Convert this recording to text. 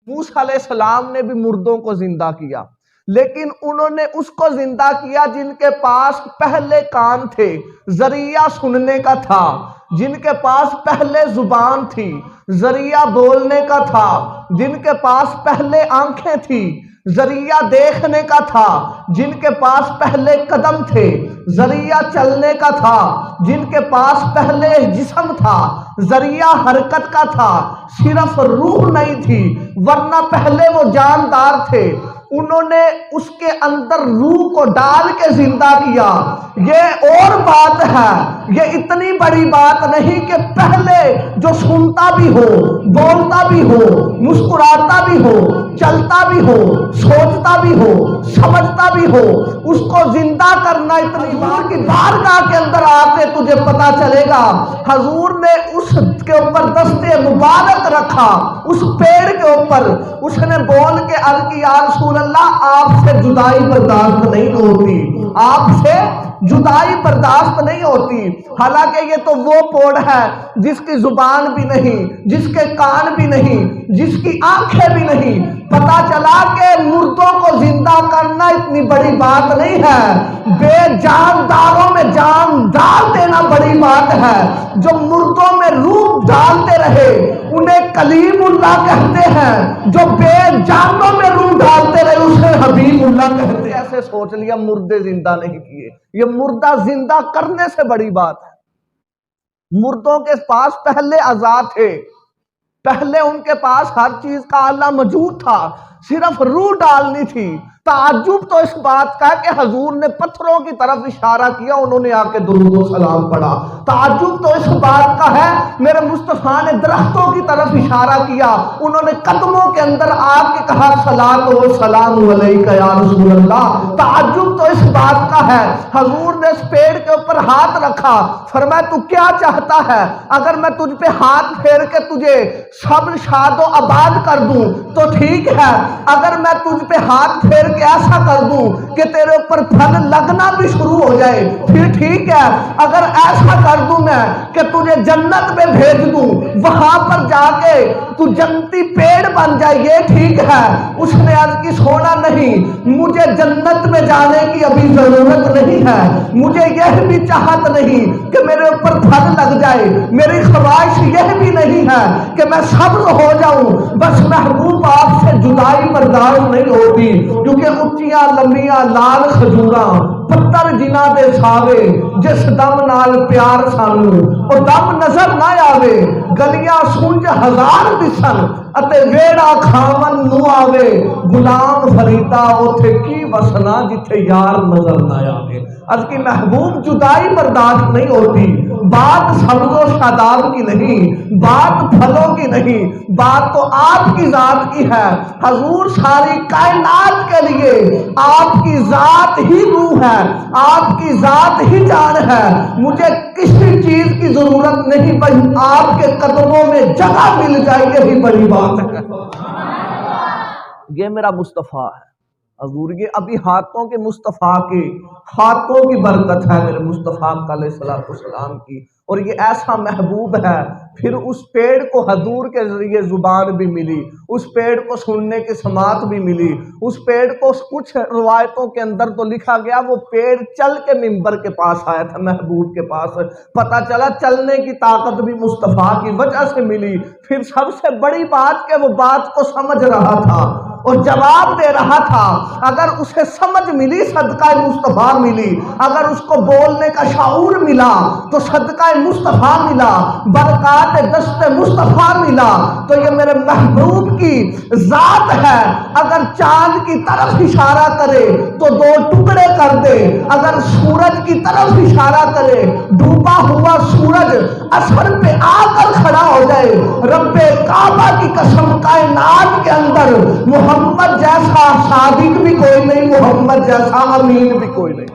موسیٰ علیہ السلام نے بھی مردوں کو زندہ کیا، لیکن انہوں نے اس کو زندہ کیا جن کے پاس پہلے کان تھے، ذریعہ سننے کا تھا، جن کے پاس پہلے زبان تھی، ذریعہ بولنے کا تھا، جن کے پاس پہلے آنکھیں تھی، ذریعہ دیکھنے کا تھا، جن کے پاس پہلے قدم تھے، ذریعہ چلنے کا تھا، جن کے پاس پہلے جسم تھا، ذریعہ حرکت کا تھا، صرف روح نہیں تھی ورنہ پہلے وہ جاندار تھے، انہوں نے اس کے اندر روح کو ڈال کے زندہ کیا۔ یہ اور بات ہے، یہ اتنی بڑی بات نہیں کہ پہلے جو سنتا بھی ہو، بولتا بھی ہو، مسکراتا بھی ہو، چلتا بھی ہو، سوچتا بھی ہو، سمجھتا بھی ہو، اس کو زندہ کرنا اتنی بار کی بارگاہ کے اندر آتے تجھے پتا چلے گا۔ حضور نے اس کے اوپر دستے مبارک رکھا، اس پیڑ کے اوپر، اس نے بول کے عرض کی یا رسول اللہ آپ سے جدائی برداشت نہیں ہوتی، آپ سے جدائی برداشت نہیں ہوتی۔ حالانکہ یہ تو وہ پیڑ ہے جس کی زبان بھی نہیں، جس کے کان بھی نہیں، جس کی آنکھیں بھی نہیں۔ پتا چلا کہ مردوں کو زندہ کرنا اتنی بڑی بات نہیں ہے، بے جانداروں میں جان ڈال دینا بڑی بات ہے۔ جو مردوں میں روح ڈالتے رہے انہیں کلیم اللہ کہتے ہیں، جو بے جانوں میں روح ڈالتے رہے اسے حبیب اللہ کہتے ہیں۔ ایسے سوچ لیا مردے زندہ نہیں کیے، یہ مردہ زندہ کرنے سے بڑی بات ہے۔ مردوں کے پاس پہلے اعضاء تھے، پہلے ان کے پاس ہر چیز کا آلہ موجود تھا، صرف روح ڈالنی تھی۔ تعجب تو اس بات کا ہے کہ حضور نے پتھروں کی طرف اشارہ کیا، انہوں نے آ کے درود و سلام پڑھا۔ تعجب تو اس بات کا ہے میرے مصطفیٰ نے درختوں کی طرف اشارہ کیا، انہوں نے قدموں کے اندر آ کے کہا صلاۃ و سلام علیک یا رسول اللہ۔ تعجب تو اس بات کا ہے حضور نے اس پیڑ کے اوپر ہاتھ رکھا، فرمایا تو کیا چاہتا ہے؟ اگر میں تجھ پہ ہاتھ پھیر کے تجھے سب شاد و آباد کر دوں تو ٹھیک ہے، اگر میں تجھ پہ ہاتھ پھیر کہ ایسا کر دوں کہ تیرے اوپر پھل لگنا بھی شروع ہو جائے پھر ٹھیک ہے، اگر ایسا کر دوں میں کہ تجھے جنت میں بھیج دوں، وہاں پر جا کے تو جنتی پیڑ بن جائے یہ ٹھیک ہے۔ اس نے عرض کی سونا نہیں، مجھے جنت میں جانے کی ابھی ضرورت نہیں ہے، مجھے یہ بھی چاہت نہیں کہ میرے اوپر پھل لگ جائے، میری خواہش یہ بھی نہیں ہے کہ میں صبر ہو جاؤں، بس محبوب آپ سے جدائی برداشت نہیں ہوتی، کیونکہ اچیاں لمبیاں لال کھجوراں پتر جنا دے ساوے، جس دم نال پیار سانو او دم نظر نہ آوے، گلیاں سونج ہزار دسن اتے ویڑا کھاون نو آوے، غلام فریدا اوتھے کی وسنا جتھے یار نظر نہ آوے۔ از کی محبوب جدائی برداشت نہیں ہوتی، بات سبز و شاداب کی نہیں، بات پھلوں کی نہیں، بات تو آپ کی ذات کی ہے۔ حضور ساری کائنات کے لیے آپ کی ذات ہی روح ہے، آپ کی ذات ہی جان ہے، مجھے کسی چیز کی ضرورت نہیں، بس آپ کے قدموں میں جگہ مل جائے یہی بڑی بات ہے۔ یہ میرا مصطفیٰ ہے حضور، یہ ابھی ہاتھوں کے مصطفیٰ کے ہاتھوں کی برکت ہے میرے مصطفیٰ علیہ السلام کی، اور یہ ایسا محبوب ہے۔ پھر اس پیڑ کو حضور کے ذریعے زبان بھی ملی، اس پیڑ کو سننے کی سماعت بھی ملی، اس پیڑ کو کچھ روایتوں کے اندر تو لکھا گیا وہ پیڑ چل کے منبر کے پاس آیا تھا محبوب کے پاس، پتہ چلا چلنے کی طاقت بھی مصطفیٰ کی وجہ سے ملی۔ پھر سب سے بڑی بات کہ وہ بات کو سمجھ رہا تھا اور جواب دے رہا تھا، اگر اسے سمجھ ملی صدقہ مصطفیٰ ملی، اگر اس کو بولنے کا شعور ملا تو صدقہ مصطفیٰ ملا، برکات دست مصطفیٰ ملا، تو یہ میرے محبوب کی ذات ہے۔ اگر چاند کی طرف اشارہ کرے تو دو ٹکڑے کر دے، اگر سورج کی طرف اشارہ کرے ڈوبا ہوا سورج اثر پہ آ کر کھڑا ہو جائے۔ رب کعبہ کی قسم کائنات کے اندر محمد جیسا صادق بھی کوئی نہیں، محمد جیسا امین بھی کوئی نہیں۔